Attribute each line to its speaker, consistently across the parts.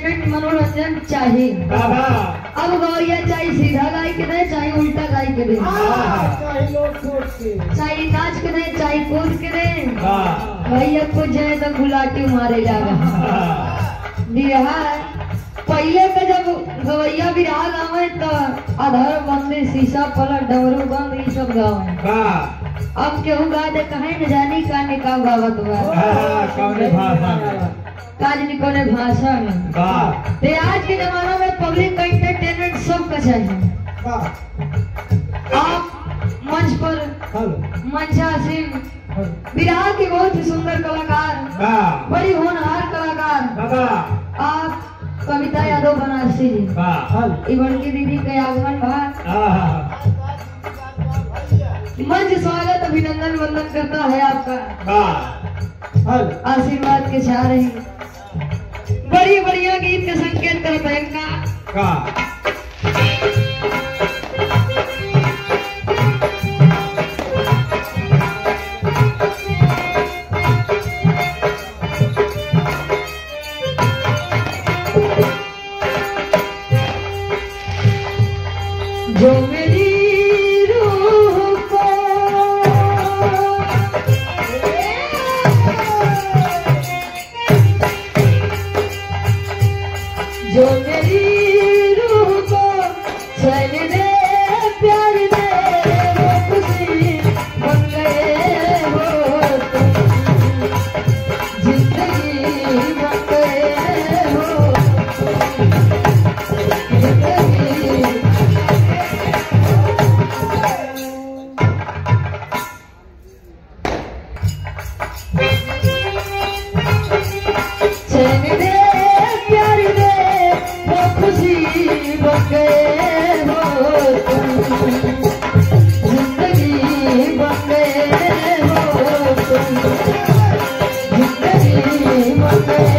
Speaker 1: Entertainment मनोरंजन चाहिए। अब गौरिया चाहे सीधा गाय के दे चाहे उल्टा गाय के दे, चाहे नाच के दे चाहे कूद के दे, भैया कुछ जाए तो गुलाटी मारे जागा। बिहार पहले के जब गवैया बिरहा गावे तो अधर बंदी शीशा पलट डमरू बंद ये सब गावे। अब केहू गा दे कहे न जानी का निकाह गावत काजनी कोने भाषा में। ते आज के जमाना में पब्लिक का एंटरटेनमेंट सबका चाहिए। आप मंच पर मंचासीन बिहार के बहुत ही सुंदर कलाकार, बड़ी होनहार कलाकार आप कविता यादव बनारसी जी, इवन की दीदी के आगमन भाग मंच स्वागत अभिनंदन वंदन करता है आपका, आशीर्वाद के चाह रही बड़ी बढ़िया गीत के संकेत कर पाएंगा। जो मेरी रूह को जो मेरी रूह को चैन दे प्यार दे वो खुशी बन गए हो तुम, जिंदगी बन गए हो जिंदगी। चैन दे प्यार दे वो खुशी बन गए हो तुम, जिंदगी बन गए हो तुम, जिंदगी बन गए।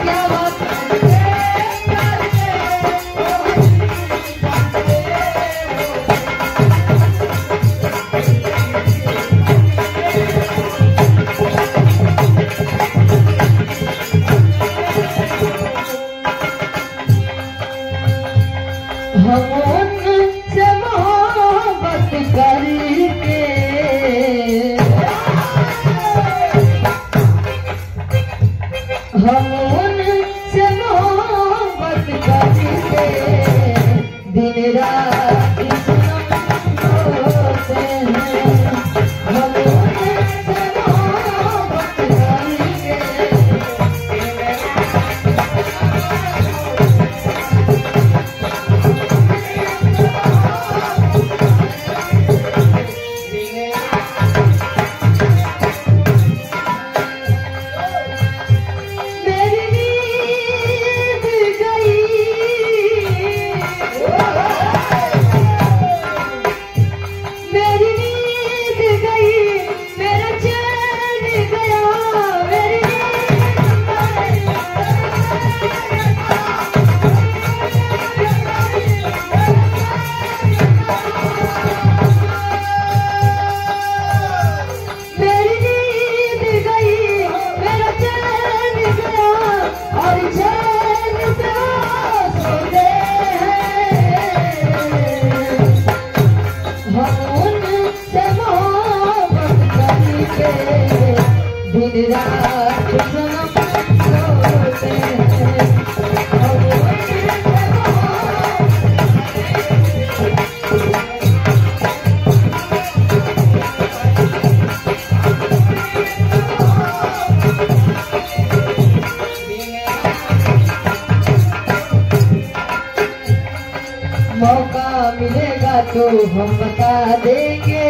Speaker 1: क्या बात हम उनसे मोहब्बत करके हम उनसे मोहब्बत करके दिन रात होते हैं। हम उनसे मोहब्बत करके दिन रात होते हैं। मौका मिलेगा तो हम बता देंगे,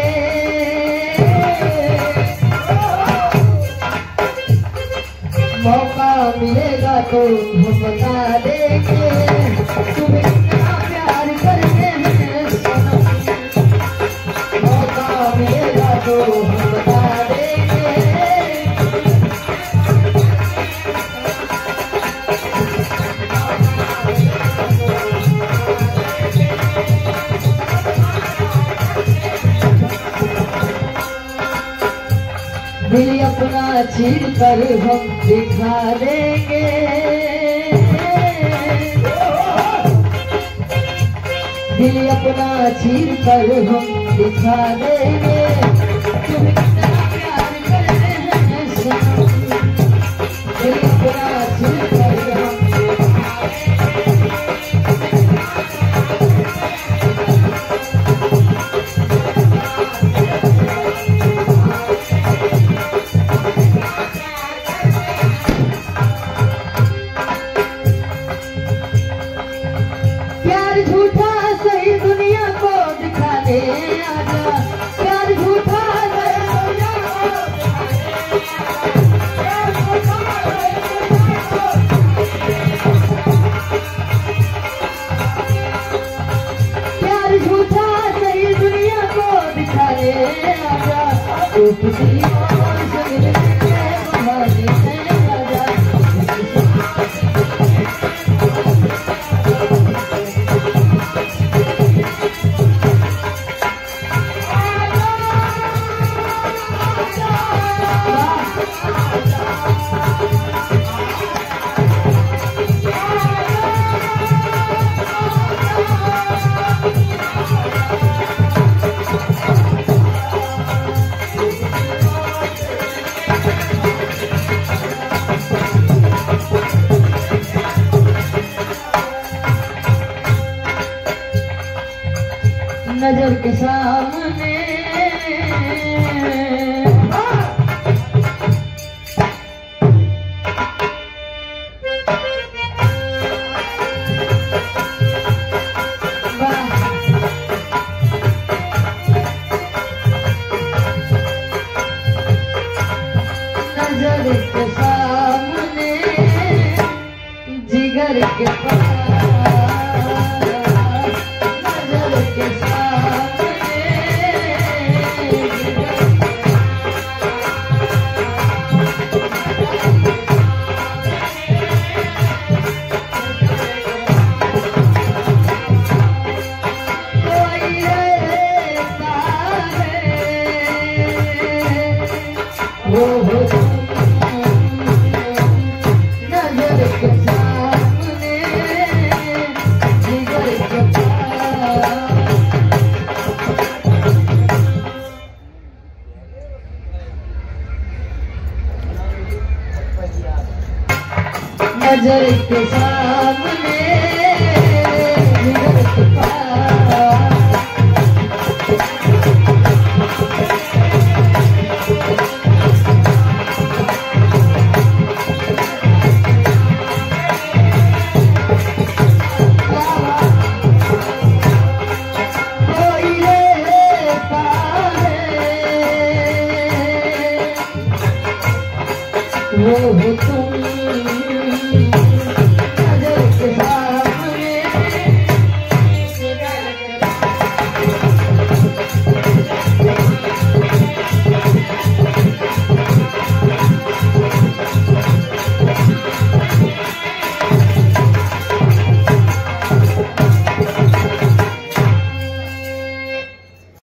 Speaker 1: मौका मिलेगा तो हम बता देंगे तुम्हें कितना प्यार करते हैं सनम। मौका मिलेगा तो हम बता देंगे। दिल अपना चीर कर हम दिखा देंगे, दिल अपना चीर कर हम दिखा देंगे। तुम कितना प्यार करते हैं सनम, दिल अपना चीर कर हम नजर के सामने नजर के सामने जिगर के पास नजर के साथ